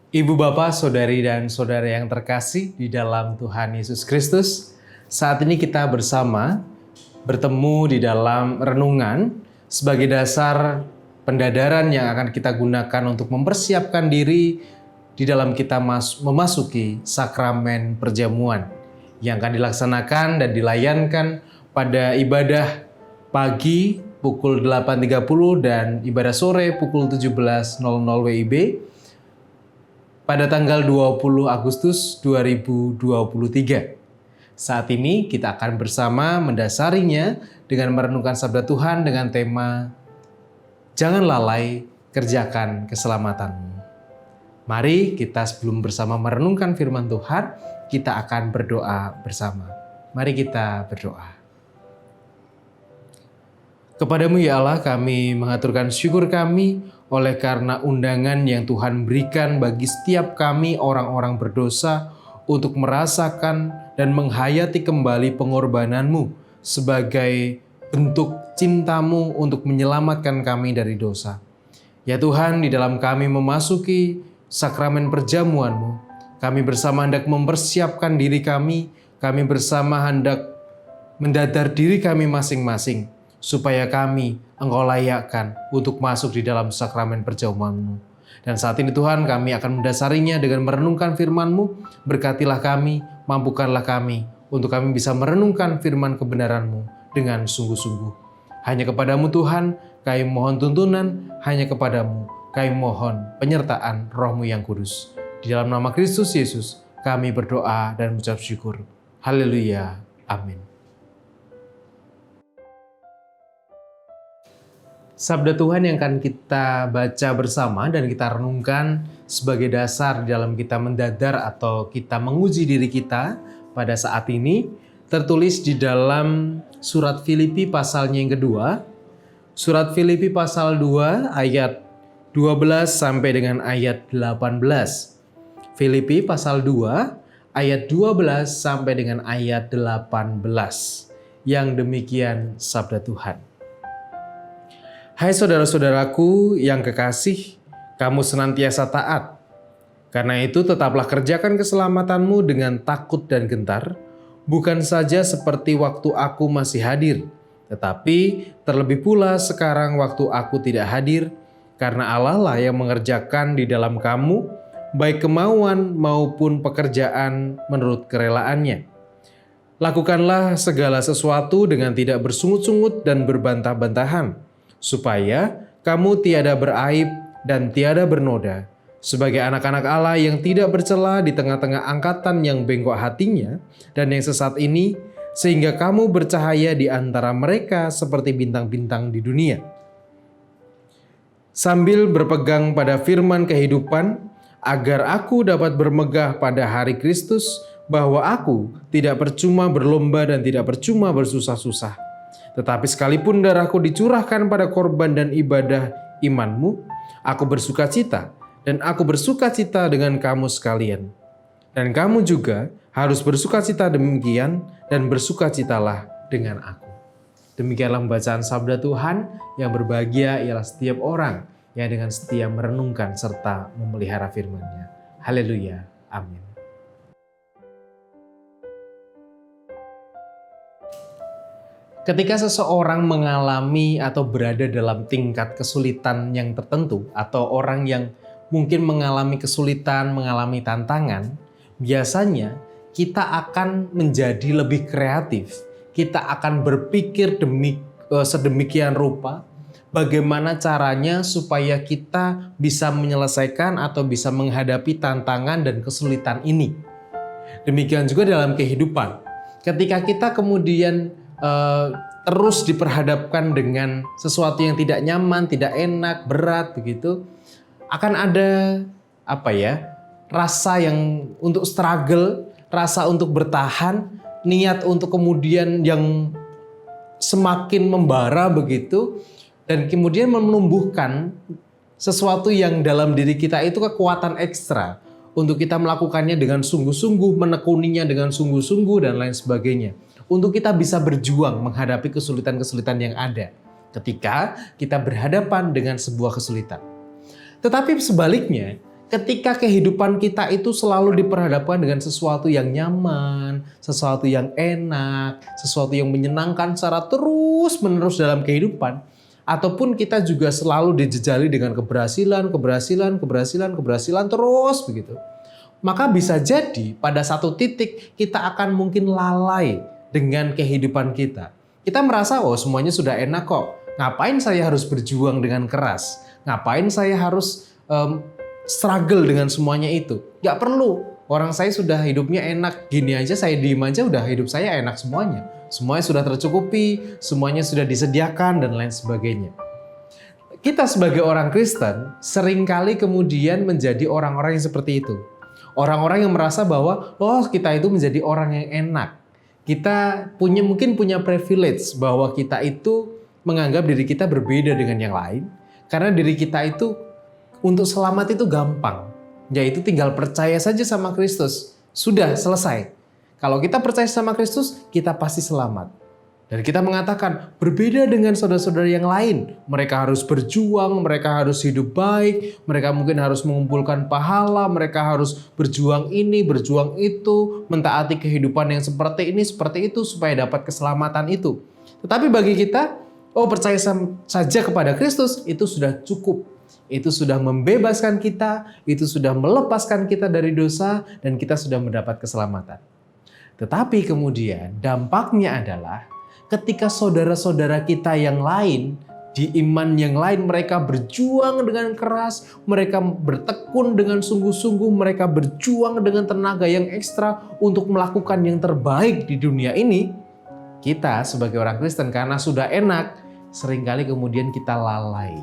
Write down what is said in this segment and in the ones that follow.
Ibu bapak, saudari dan saudara yang terkasih di dalam Tuhan Yesus Kristus, saat ini kita bersama bertemu di dalam renungan sebagai dasar pendadaran yang akan kita gunakan untuk mempersiapkan diri di dalam kita memasuki sakramen perjamuan yang akan dilaksanakan dan dilayankan pada ibadah pagi pukul 8.30 dan ibadah sore pukul 17.00 WIB pada tanggal 20 Agustus 2023. Saat ini kita akan bersama mendasarinya dengan merenungkan sabda Tuhan dengan tema Jangan lalai, kerjakan keselamatanmu. Mari kita sebelum bersama merenungkan firman Tuhan, kita akan berdoa bersama. Mari kita berdoa. Kepadamu ya Allah, kami mengaturkan syukur kami oleh karena undangan yang Tuhan berikan bagi setiap kami orang-orang berdosa untuk merasakan dan menghayati kembali pengorbananmu sebagai bentuk cintamu untuk menyelamatkan kami dari dosa. Ya Tuhan, di dalam kami memasuki sakramen perjamuanmu, kami bersama hendak mempersiapkan diri kami bersama hendak mendadar diri kami masing-masing, supaya kami Engkau layakkan untuk masuk di dalam sakramen perjamuan-Mu. Dan saat ini Tuhan, kami akan mendasarinya dengan merenungkan firman-Mu. Berkatilah kami, mampukanlah kami untuk kami bisa merenungkan firman kebenaran-Mu dengan sungguh-sungguh. Hanya kepadamu Tuhan, kami mohon tuntunan, hanya kepadamu kami mohon penyertaan Roh-Mu yang kudus. Di dalam nama Kristus Yesus, kami berdoa dan mengucap syukur. Haleluya. Amin. Sabda Tuhan yang akan kita baca bersama dan kita renungkan sebagai dasar dalam kita mendadar atau kita menguji diri kita pada saat ini tertulis di dalam surat Filipi pasalnya yang kedua. Surat Filipi pasal 2 ayat 12 sampai dengan ayat 18. Filipi pasal 2 ayat 12 sampai dengan ayat 18. Yang demikian sabda Tuhan. Hai saudara-saudaraku yang kekasih, kamu senantiasa taat. Karena itu tetaplah kerjakan keselamatanmu dengan takut dan gentar, bukan saja seperti waktu aku masih hadir, tetapi terlebih pula sekarang waktu aku tidak hadir, karena Allah lah yang mengerjakan di dalam kamu, baik kemauan maupun pekerjaan menurut kerelaannya. Lakukanlah segala sesuatu dengan tidak bersungut-sungut dan berbantah-bantahan, supaya kamu tiada beraib dan tiada bernoda, sebagai anak-anak Allah yang tidak bercela di tengah-tengah angkatan yang bengkok hatinya dan yang sesat ini, sehingga kamu bercahaya di antara mereka seperti bintang-bintang di dunia. Sambil berpegang pada firman kehidupan, agar aku dapat bermegah pada hari Kristus, bahwa aku tidak percuma berlomba dan tidak percuma bersusah-susah. Tetapi sekalipun darahku dicurahkan pada korban dan ibadah imanmu, aku bersuka cita dan aku bersuka cita dengan kamu sekalian. Dan kamu juga harus bersuka cita demikian dan bersuka citalah dengan aku. Demikianlah bacaan sabda Tuhan. Yang berbahagia ialah setiap orang yang dengan setia merenungkan serta memelihara firman-Nya. Haleluya. Amin. Ketika seseorang mengalami atau berada dalam tingkat kesulitan yang tertentu, atau orang yang mungkin mengalami kesulitan, mengalami tantangan, biasanya kita akan menjadi lebih kreatif. Kita akan berpikir sedemikian rupa bagaimana caranya supaya kita bisa menyelesaikan atau bisa menghadapi tantangan dan kesulitan ini. Demikian juga dalam kehidupan. Ketika kita kemudian terus diperhadapkan dengan sesuatu yang tidak nyaman, tidak enak, berat begitu, akan ada rasa yang untuk struggle, rasa untuk bertahan, niat untuk kemudian yang semakin membara begitu, dan kemudian menumbuhkan sesuatu yang dalam diri kita itu kekuatan ekstra untuk kita melakukannya dengan sungguh-sungguh, menekuninya dengan sungguh-sungguh dan lain sebagainya. Untuk kita bisa berjuang menghadapi kesulitan-kesulitan yang ada ketika kita berhadapan dengan sebuah kesulitan. Tetapi sebaliknya, Ketika kehidupan kita itu selalu diperhadapkan dengan sesuatu yang nyaman, sesuatu yang enak, sesuatu yang menyenangkan secara terus-menerus dalam kehidupan, ataupun kita juga selalu dijejali dengan keberhasilan terus begitu. Maka bisa jadi pada satu titik kita akan mungkin lalai dengan kehidupan kita. Kita merasa, oh semuanya sudah enak kok. Ngapain saya harus berjuang dengan keras? Ngapain saya harus struggle dengan semuanya itu? Gak perlu. Orang saya sudah hidupnya enak. Gini aja saya diem aja udah hidup saya enak semuanya. Semuanya sudah tercukupi, semuanya sudah disediakan dan lain sebagainya. Kita sebagai orang Kristen seringkali kemudian menjadi orang-orang yang seperti itu. Orang-orang yang merasa bahwa kita itu menjadi orang yang enak. Kita mungkin punya privilege bahwa kita itu menganggap diri kita berbeda dengan yang lain. Karena diri kita itu untuk selamat itu gampang. Yaitu tinggal percaya saja sama Kristus. Sudah selesai. Kalau kita percaya sama Kristus, kita pasti selamat. Dan kita mengatakan, berbeda dengan saudara-saudara yang lain. Mereka harus berjuang, mereka harus hidup baik, mereka mungkin harus mengumpulkan pahala, mereka harus berjuang ini, berjuang itu, mentaati kehidupan yang seperti ini, seperti itu, supaya dapat keselamatan itu. Tetapi bagi kita, percaya saja kepada Kristus, itu sudah cukup. Itu sudah membebaskan kita, itu sudah melepaskan kita dari dosa, dan kita sudah mendapat keselamatan. Tetapi kemudian dampaknya adalah ketika saudara-saudara kita yang lain, di iman yang lain, mereka berjuang dengan keras, mereka bertekun dengan sungguh-sungguh, mereka berjuang dengan tenaga yang ekstra untuk melakukan yang terbaik di dunia ini. Kita sebagai orang Kristen karena sudah enak, seringkali kemudian kita lalai.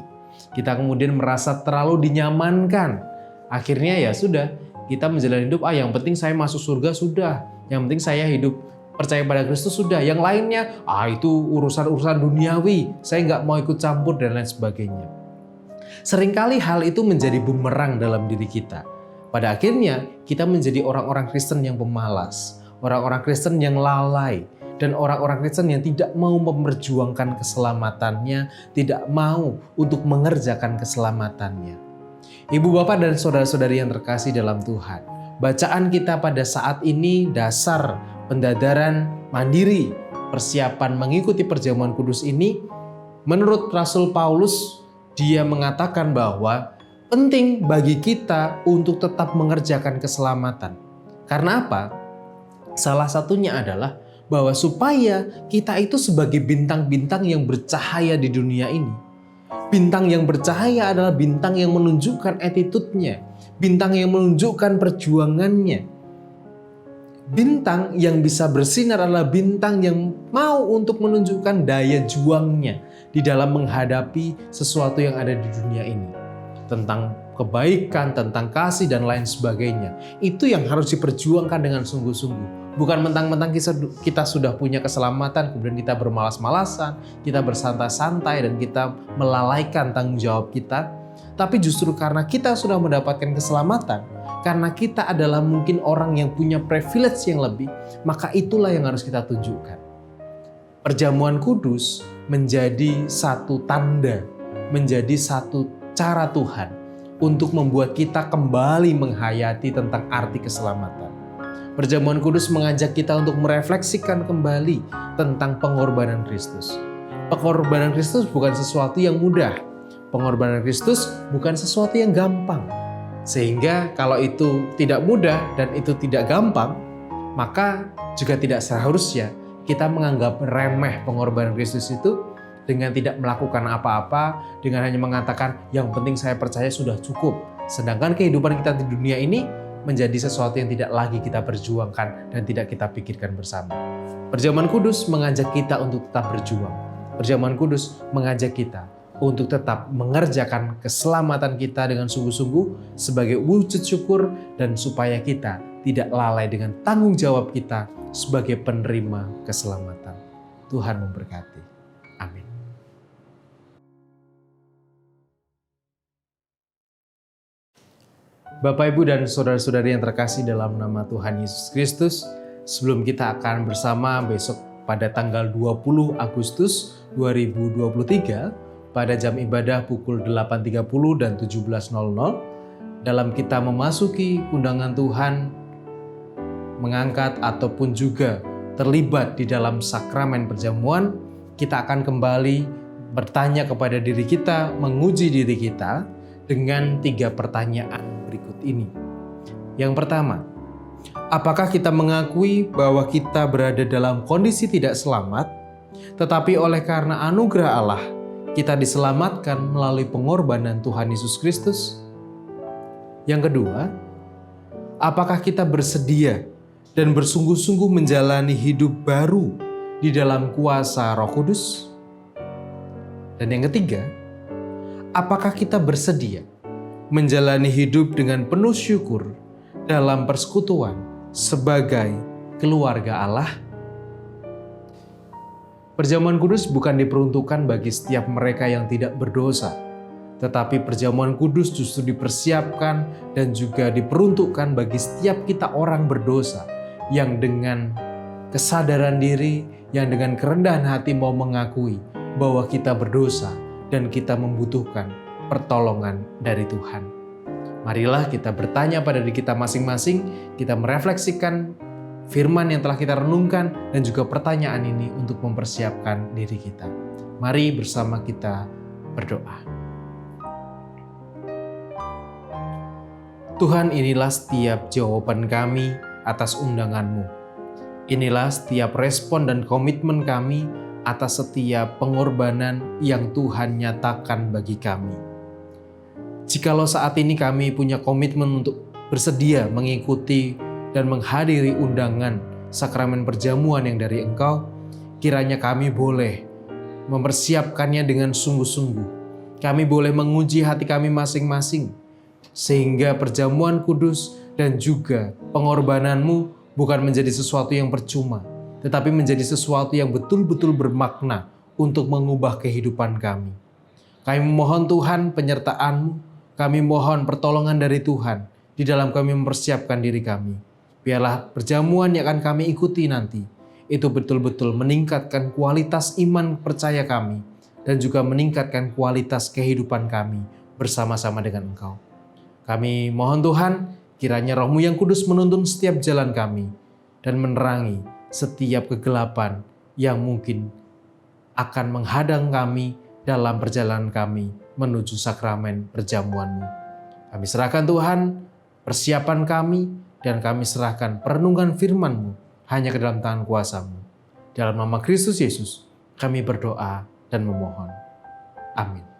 Kita kemudian merasa terlalu dinyamankan. Akhirnya ya sudah, kita menjalani hidup, yang penting saya masuk surga sudah. Yang penting saya hidup percaya pada Kristus sudah. Yang lainnya, itu urusan-urusan duniawi. Saya nggak mau ikut campur dan lain sebagainya. Seringkali hal itu menjadi bumerang dalam diri kita. Pada akhirnya, kita menjadi orang-orang Kristen yang pemalas. Orang-orang Kristen yang lalai. Dan orang-orang Kristen yang tidak mau memperjuangkan keselamatannya, tidak mau untuk mengerjakan keselamatannya. Ibu bapak dan saudara-saudari yang terkasih dalam Tuhan, bacaan kita pada saat ini dasar pendadaran mandiri, persiapan mengikuti perjamuan kudus ini, menurut Rasul Paulus, dia mengatakan bahwa penting bagi kita untuk tetap mengerjakan keselamatan. Karena apa? Salah satunya adalah bahwa supaya kita itu sebagai bintang-bintang yang bercahaya di dunia ini. Bintang yang bercahaya adalah bintang yang menunjukkan attitude-nya, bintang yang menunjukkan perjuangannya. Bintang yang bisa bersinar adalah bintang yang mau untuk menunjukkan daya juangnya di dalam menghadapi sesuatu yang ada di dunia ini. Tentang kebaikan, tentang kasih, dan lain sebagainya. Itu yang harus diperjuangkan dengan sungguh-sungguh. Bukan mentang-mentang kita sudah punya keselamatan, kemudian kita bermalas-malasan, kita bersantai-santai, dan kita melalaikan tanggung jawab kita. Tapi justru karena kita sudah mendapatkan keselamatan, karena kita adalah mungkin orang yang punya privilege yang lebih, maka itulah yang harus kita tunjukkan. Perjamuan kudus menjadi satu tanda, menjadi satu cara Tuhan untuk membuat kita kembali menghayati tentang arti keselamatan. Perjamuan kudus mengajak kita untuk merefleksikan kembali tentang pengorbanan Kristus. Pengorbanan Kristus bukan sesuatu yang mudah. Pengorbanan Kristus bukan sesuatu yang gampang. Sehingga kalau itu tidak mudah dan itu tidak gampang, maka juga tidak seharusnya kita menganggap remeh pengorbanan Kristus itu dengan tidak melakukan apa-apa, dengan hanya mengatakan yang penting saya percaya sudah cukup. Sedangkan kehidupan kita di dunia ini menjadi sesuatu yang tidak lagi kita perjuangkan dan tidak kita pikirkan bersama. Perjamuan kudus mengajak kita untuk tetap berjuang. Perjamuan kudus mengajak kita untuk tetap mengerjakan keselamatan kita dengan sungguh-sungguh sebagai wujud syukur dan supaya kita tidak lalai dengan tanggung jawab kita sebagai penerima keselamatan. Tuhan memberkati. Amin. Bapak, Ibu, dan saudara-saudari yang terkasih dalam nama Tuhan Yesus Kristus, sebelum kita akan bersama besok pada tanggal 20 Agustus 2023 pada jam ibadah pukul 8.30 dan 17.00 dalam kita memasuki undangan Tuhan, mengangkat ataupun juga terlibat di dalam sakramen perjamuan, kita akan kembali bertanya kepada diri kita, menguji diri kita dengan 3 pertanyaan berikut ini. Yang pertama, apakah kita mengakui bahwa kita berada dalam kondisi tidak selamat, tetapi oleh karena anugerah Allah, kita diselamatkan melalui pengorbanan Tuhan Yesus Kristus? Yang kedua, apakah kita bersedia dan bersungguh-sungguh menjalani hidup baru di dalam kuasa Roh Kudus? Dan yang ketiga, apakah kita bersedia menjalani hidup dengan penuh syukur dalam persekutuan sebagai keluarga Allah? Perjamuan kudus bukan diperuntukkan bagi setiap mereka yang tidak berdosa, tetapi perjamuan kudus justru dipersiapkan dan juga diperuntukkan bagi setiap kita orang berdosa yang dengan kesadaran diri, yang dengan kerendahan hati mau mengakui bahwa kita berdosa dan kita membutuhkan pertolongan dari Tuhan. Marilah kita bertanya pada diri kita masing-masing, kita merefleksikan firman yang telah kita renungkan dan juga pertanyaan ini untuk mempersiapkan diri kita. Mari bersama kita berdoa. Tuhan, inilah setiap jawaban kami atas undangan-Mu. Inilah setiap respon dan komitmen kami atas setiap pengorbanan yang Tuhan nyatakan bagi kami. Jikalau saat ini kami punya komitmen untuk bersedia mengikuti dan menghadiri undangan sakramen perjamuan yang dari Engkau, kiranya kami boleh mempersiapkannya dengan sungguh-sungguh. Kami boleh menguji hati kami masing-masing, sehingga perjamuan kudus dan juga pengorbanan-Mu bukan menjadi sesuatu yang percuma, tetapi menjadi sesuatu yang betul-betul bermakna untuk mengubah kehidupan kami. Kami memohon Tuhan penyertaan-Mu, kami mohon pertolongan dari Tuhan di dalam kami mempersiapkan diri kami. Biarlah perjamuan yang akan kami ikuti nanti, itu betul-betul meningkatkan kualitas iman percaya kami, dan juga meningkatkan kualitas kehidupan kami bersama-sama dengan Engkau. Kami mohon Tuhan, kiranya Roh-Mu yang kudus menuntun setiap jalan kami dan menerangi setiap kegelapan yang mungkin akan menghadang kami dalam perjalanan kami menuju sakramen perjamuan-Mu. Kami serahkan Tuhan persiapan kami dan kami serahkan perenungan firman-Mu hanya ke dalam tangan kuasa-Mu. Dalam nama Kristus Yesus kami berdoa dan memohon. Amin.